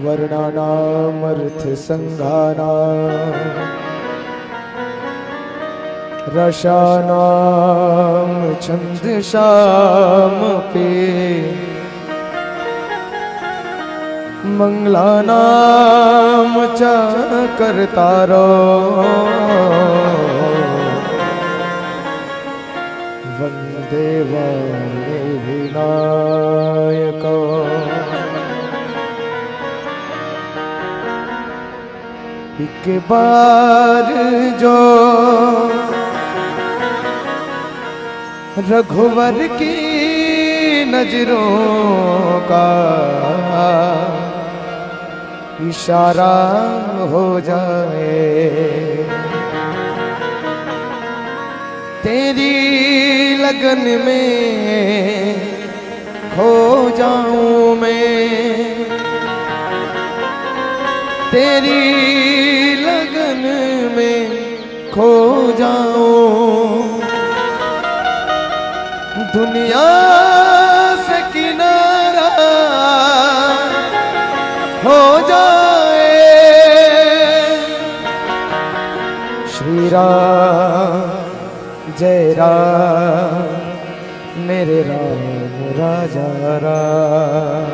वर्णानामर्थ संगानां रसानां छंदसामपि मंगलानां च कर्तारो वंदे वाणी विनायको। एक बार जो रघुवर की नजरों का इशारा हो जाए, तेरी लगन में खो जाऊं मैं, तेरी लगन में खो जाऊं, दुनिया से किनारा हो जाए। श्री राम जय राम मेरे राम राजा राम।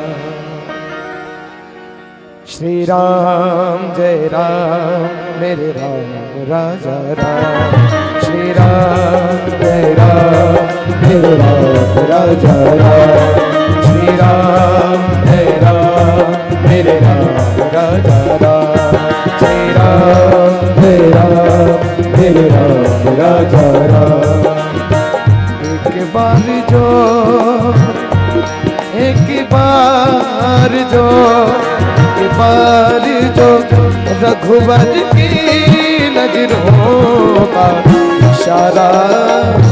श्री राम जय राम मेरे राम राजा राम। श्री राम जय राम मेरे राम राजा राम। श्री राम जय राम मेरे राम राजा राम। श्री राम जय राम मेरे राम राजा राम। एक बार जो रघुवर की नजरों का इशारा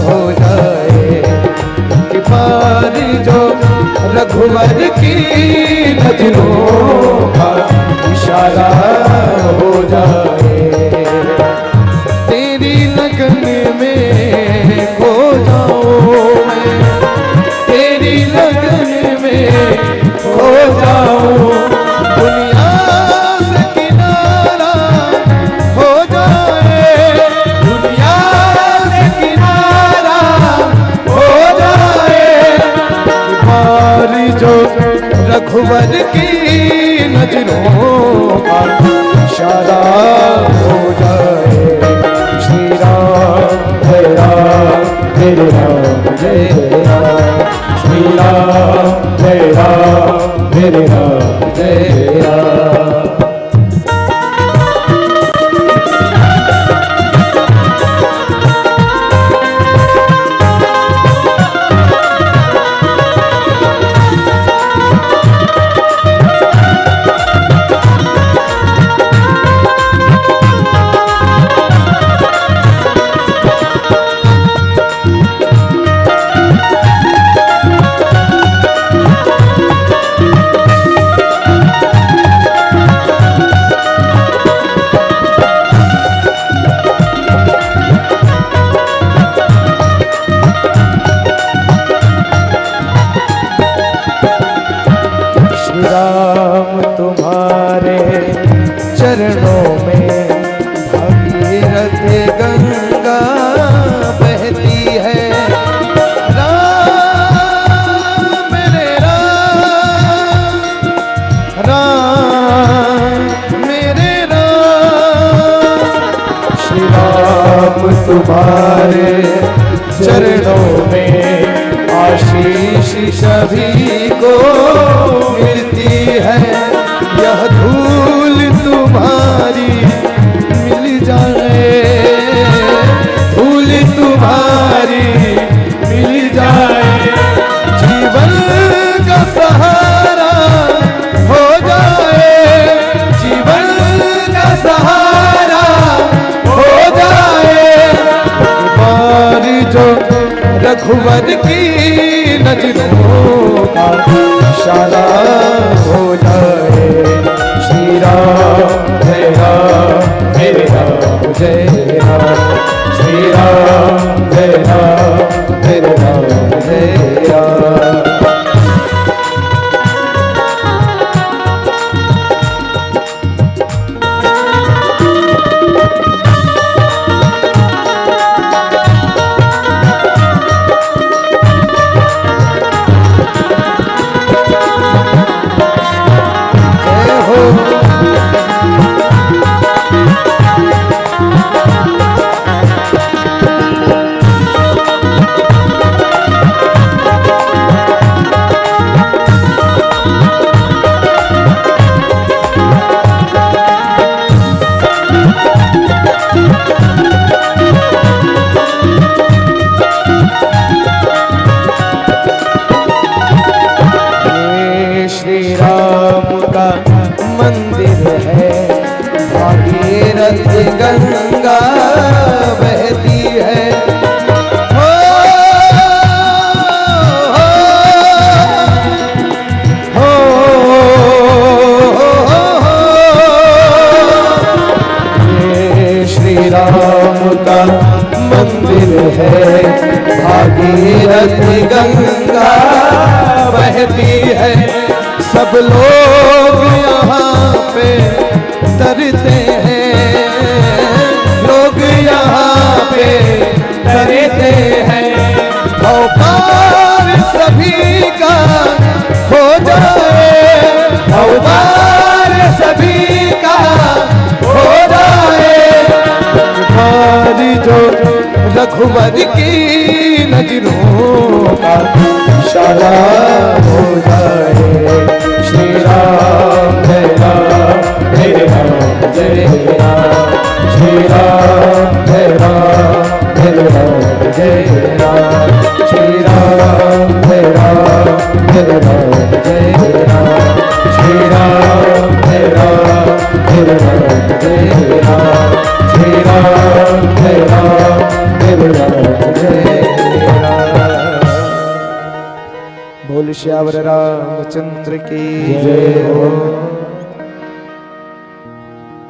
हो जाए, एक बार जो रघुवर की नजरों का इशारा हो जाए, तेरी लगन में खो जाऊं मैं, तेरी लगन में खो जाऊं, दुनिया से किनारा हो जाए, दुनिया से किनारा हो जाए, बारी जो रघुवर की नजरों का इशारा हो जाए। श्री राम जय राम मेरे राम जय राम। श्री राम जय राम मेरे राम जय राम। चरणों में भगीरथ गंगा बहती है, राम मेरे राम, राम मेरे राम। श्री राम तुम्हारे चरणों में आशीष सभी को मिलती है, यह धूल तुम्हारी मिल जाए, धूल तुम्हारी मिल जाए, जीवन का सहारा हो जाए, जीवन का सहारा हो जाए, बार जो रघुवर की नजरों का इशारा हो जाए। श्री राम जय राम मेरे राम जय राम। श्री राम जय राम मेरे राम जय राम। मंदिर है, भागीरथी गंगा बहती है। सब लोग यहाँ पे तरते हैं, लोग यहाँ पे तरते हैं। भवपार सभी का हो जाए, भवपार सभी का हो जाए। तुम्हारी जो रघुवर की नजरों का इशारा हो जाए। श्री राम जय राम जय राम जय राम, श्री राम जय राम जय राम जय राम, श्री राम जय राम जय राम जय राम, श्री राम जय राम जय राम जय राम, श्री राम जय राम जय राम जय राम। बोल श्यावर रामचंद्र की जय हो।